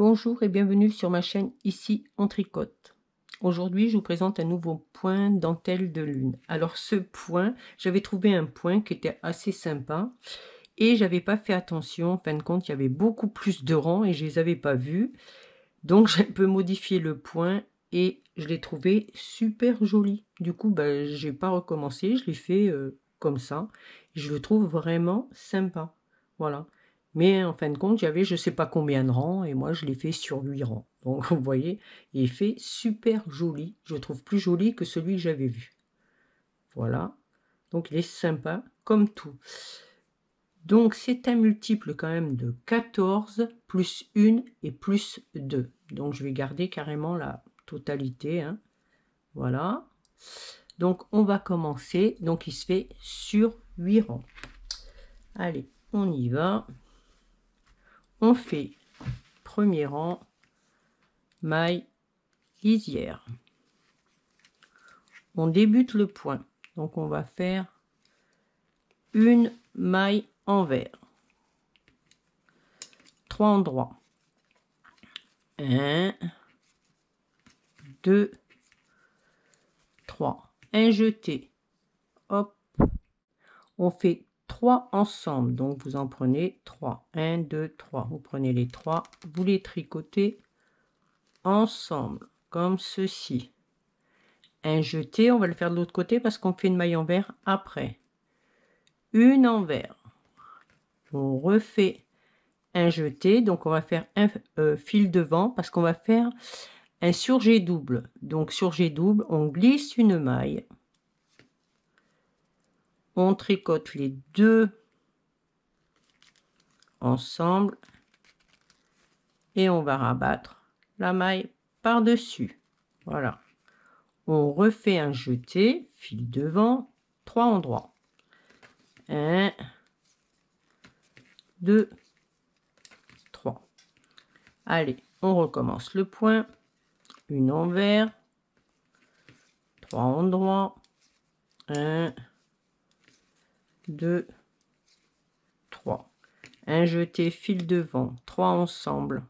Bonjour et bienvenue sur ma chaîne Ici on tricote. Aujourd'hui je vous présente un nouveau point dentelle de lune. Alors ce point, j'avais trouvé un point qui était assez sympa et j'avais pas fait attention. En fin de compte il y avait beaucoup plus de rangs et je les avais pas vus. Donc j'ai un peu modifié le point et je l'ai trouvé super joli. Du coup j'ai pas recommencé, je l'ai fait comme ça. Je le trouve vraiment sympa. Voilà. Mais en fin de compte, j'avais je sais pas combien de rangs et moi je l'ai fait sur 8 rangs. Donc vous voyez, il fait super joli. Je le trouve plus joli que celui que j'avais vu. Voilà. Donc il est sympa comme tout. Donc c'est un multiple quand même de 14 plus 1 et plus 2. Donc je vais garder carrément la totalité. Hein. Voilà. Donc on va commencer. Donc il se fait sur 8 rangs. Allez, on y va. On fait premier rang, maille lisière. On débute le point. Donc on va faire une maille envers. 3 endroits. 1, 2, 3. Un jeté. Hop. On fait 3 ensemble. Donc vous en prenez 3. 1, 2, 3. Vous prenez les 3. Vous les tricotez ensemble. Comme ceci. Un jeté. On va le faire de l'autre côté parce qu'on fait une maille envers après. Une envers. On refait un jeté. Donc on va faire un fil devant parce qu'on va faire un surjet double. Donc surjet double, on glisse une maille. On tricote les deux ensemble et on va rabattre la maille par-dessus. Voilà. On refait un jeté, fil devant, 3 endroits. 1, 2, 3. Allez, on recommence le point. Une envers, 3 endroits. 1, 2, 3. Un jeté, fil devant, 3 ensemble.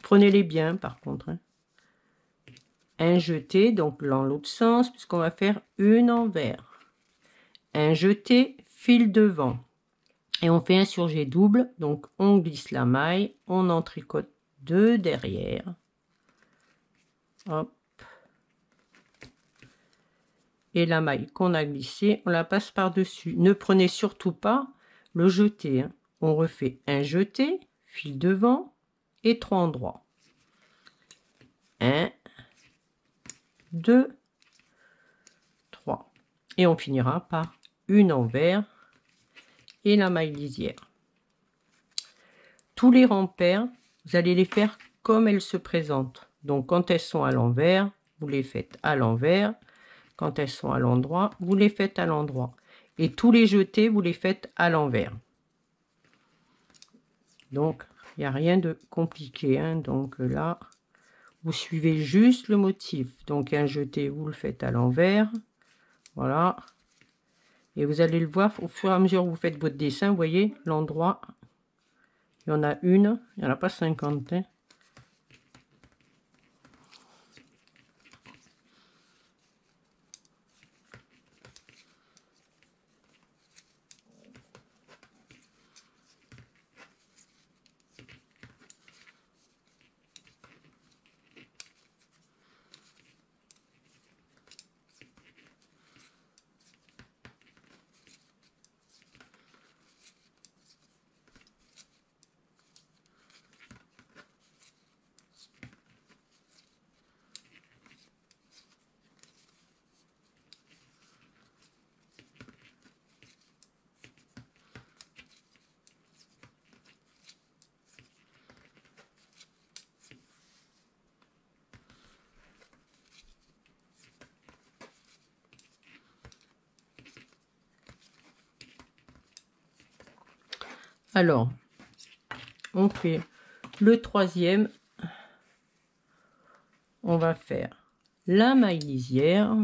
Prenez-les bien par contre. Hein. Un jeté, donc dans l'autre sens, puisqu'on va faire une envers. Un jeté, fil devant. Et on fait un surjet double, donc on glisse la maille, on en tricote 2 derrière. Hop. Et la maille qu'on a glissée, on la passe par-dessus. Ne prenez surtout pas le jeté. Hein. On refait un jeté, fil devant et 3 endroits. 1, 2, 3. Et on finira par une envers et la maille lisière. Tous les rangs pairs, vous allez les faire comme elles se présentent. Donc quand elles sont à l'envers, vous les faites à l'envers. Quand elles sont à l'endroit, vous les faites à l'endroit. Et tous les jetés, vous les faites à l'envers. Donc, il n'y a rien de compliqué. Hein. Donc là, vous suivez juste le motif. Donc un jeté, vous le faites à l'envers. Voilà. Et vous allez le voir au fur et à mesure que vous faites votre dessin. Vous voyez, l'endroit, il y en a une. Il n'y en a pas 50. Hein. Alors, on fait le troisième. On va faire la maille lisière.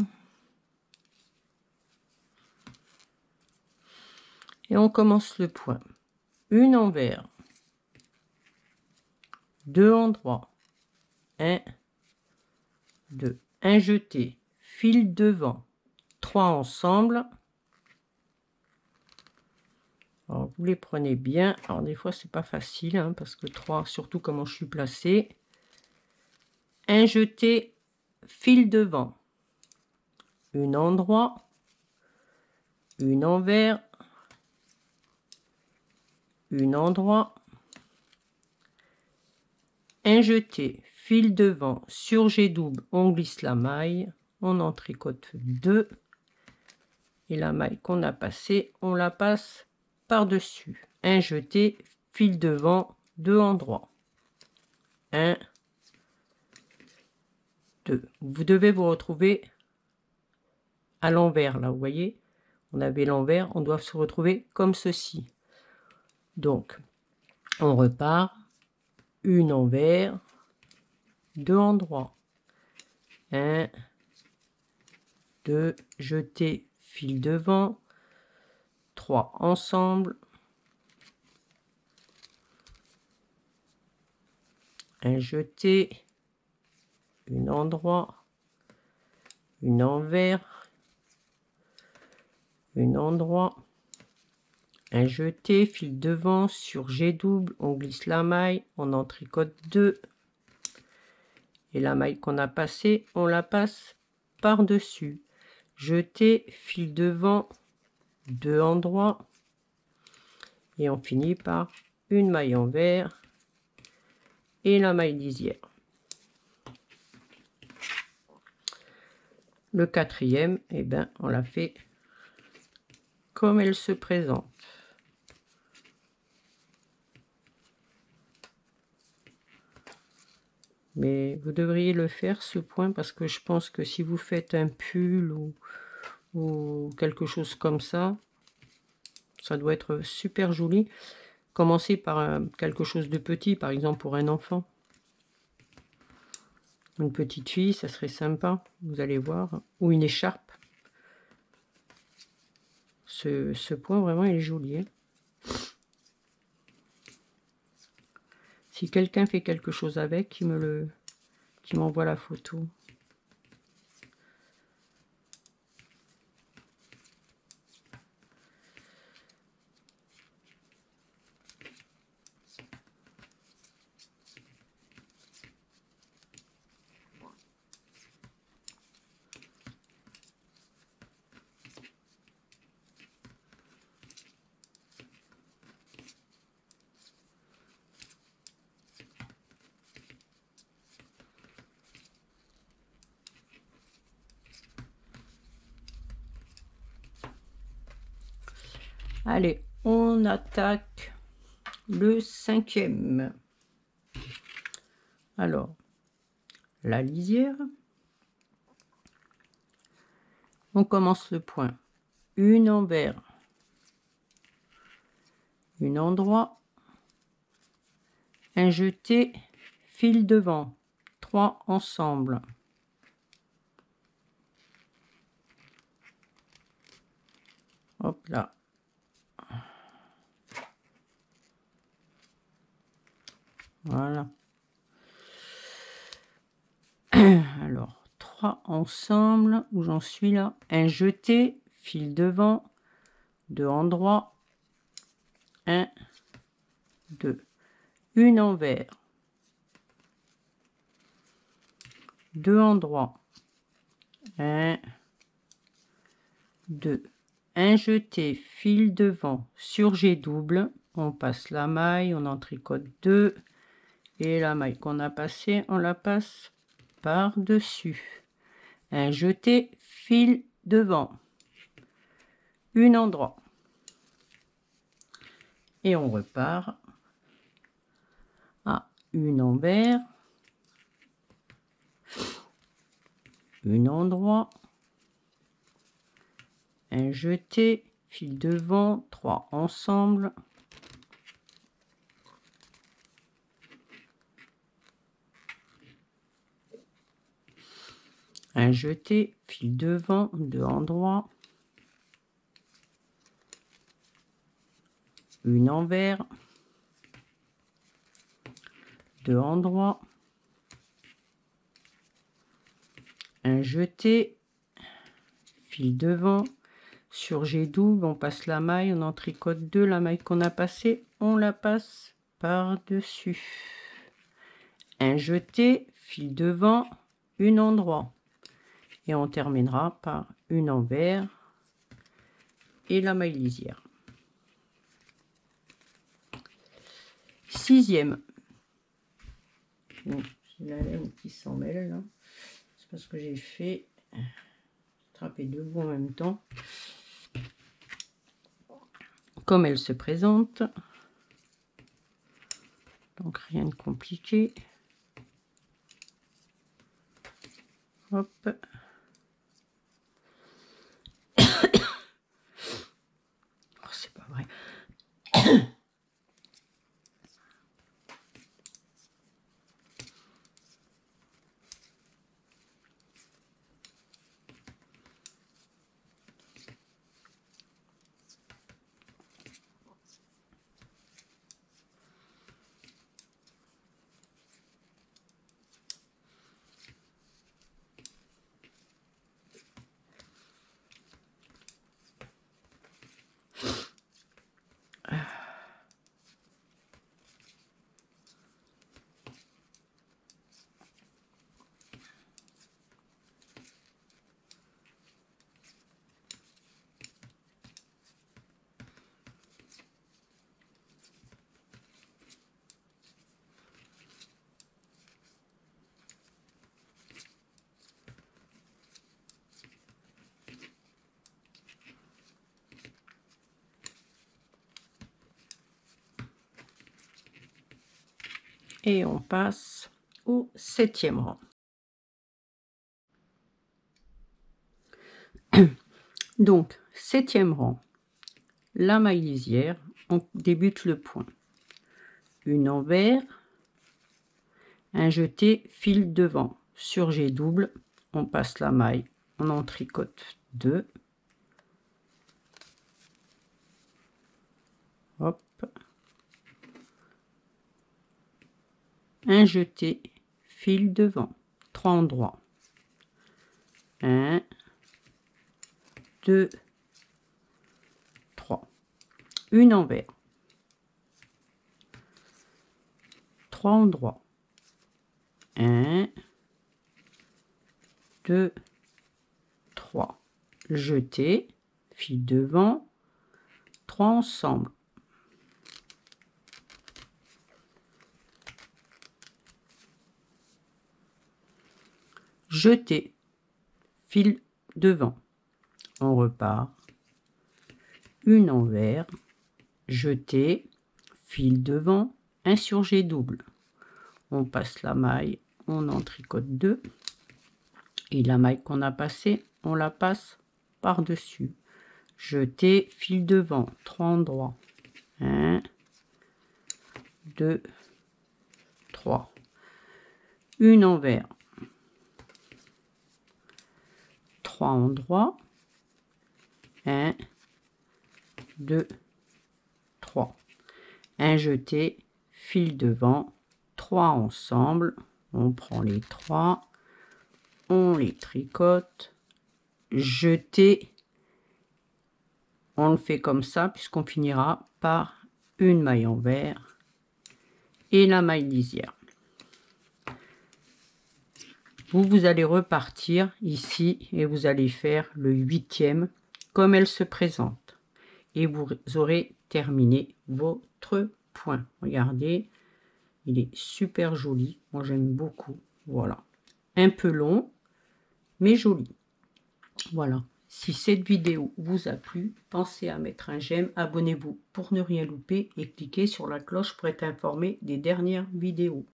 Et on commence le point. Une envers. 2 endroits, 1, 2, un jeté, fil devant, 3 ensemble. Alors, vous les prenez bien. Alors des fois c'est pas facile hein, parce que 3, surtout comment je suis placée. Un jeté, fil devant, une endroit, une envers, une endroit, un jeté, fil devant, sur jet double, on glisse la maille, on en tricote 2 et la maille qu'on a passée, on la passe par-dessus. Un jeté, fil devant, 2 endroits. 1, 2. Vous devez vous retrouver à l'envers là, vous voyez, on avait l'envers, on doit se retrouver comme ceci. Donc, on repart, une envers, 2 endroits. 1, 2, jeté, fil devant, 3 ensemble, un jeté, une endroit, une envers, une endroit, un jeté, fil devant, sur jet double, on glisse la maille, on en tricote 2 et la maille qu'on a passée, on la passe par-dessus. Jeté, fil devant, 2 endroits et on finit par une maille envers et la maille lisière. Le quatrième, eh ben, on l'a fait comme elle se présente. Mais vous devriez le faire ce point parce que je pense que si vous faites un pull ou quelque chose comme ça doit être super joli. Commencez par quelque chose de petit, par exemple pour un enfant. Une petite fille, ça serait sympa, vous allez voir. Ou une écharpe. Ce point, vraiment, il est joli. Hein. Si quelqu'un fait quelque chose avec, qui m'envoie la photo. Allez, on attaque le 5e. Alors, la lisière. On commence le point. Une envers, une endroit, un jeté, fil devant, 3 ensemble. Hop là. Voilà. Alors, 3 ensemble, où j'en suis là. Un jeté, fil devant, 2 endroits, 1, 2. Une envers, 2 endroits, 1, 2. Un jeté, fil devant, sur jet double, on passe la maille, on en tricote 2, et la maille qu'on a passée, on la passe par-dessus. Un jeté, fil devant, une endroit. Et on repart à une envers, une endroit, un jeté, fil devant, 3 ensemble, un jeté, fil devant, 2 endroits, une envers, 2 endroits, un jeté, fil devant, sur G double, on passe la maille, on en tricote 2, la maille qu'on a passée, on la passe par-dessus. Un jeté, fil devant, une endroit. Et on terminera par une envers et la maille lisière. 6e. Bon, j'ai la laine qui s'en mêle là. C'est parce que j'ai fait attraper 2 bouts en même temps. Comme elle se présente. Donc rien de compliqué. Hop. Oh, c'est pas vrai. Et on passe au 7e rang. Donc, 7e rang, la maille lisière, on débute le point. Une envers, un jeté, fil devant. Sur G double, on passe la maille, on en tricote 2. Hop. Un jeté, fil devant, 3 endroits. 1, 2, 3. Une envers. 3 endroits. 1, 2, 3. Jeté, fil devant, 3 ensemble. Jeté, fil devant. On repart. Une envers, jeté, fil devant, un sur G double. On passe la maille, on en tricote 2. Et la maille qu'on a passée, on la passe par-dessus. Jeté, fil devant, 3 endroits. 1, 2, 3. Une envers. 3 endroits. 1, 2, 3. Un jeté, fil devant, 3 ensemble. On prend les 3, on les tricote, jeté. On le fait comme ça puisqu'on finira par une maille envers et la maille lisière. Vous allez repartir ici et vous allez faire le 8e comme elle se présente. Et vous aurez terminé votre point. Regardez, il est super joli. Moi, j'aime beaucoup. Voilà. Un peu long, mais joli. Voilà. Si cette vidéo vous a plu, pensez à mettre un j'aime, abonnez-vous pour ne rien louper et cliquez sur la cloche pour être informé des dernières vidéos.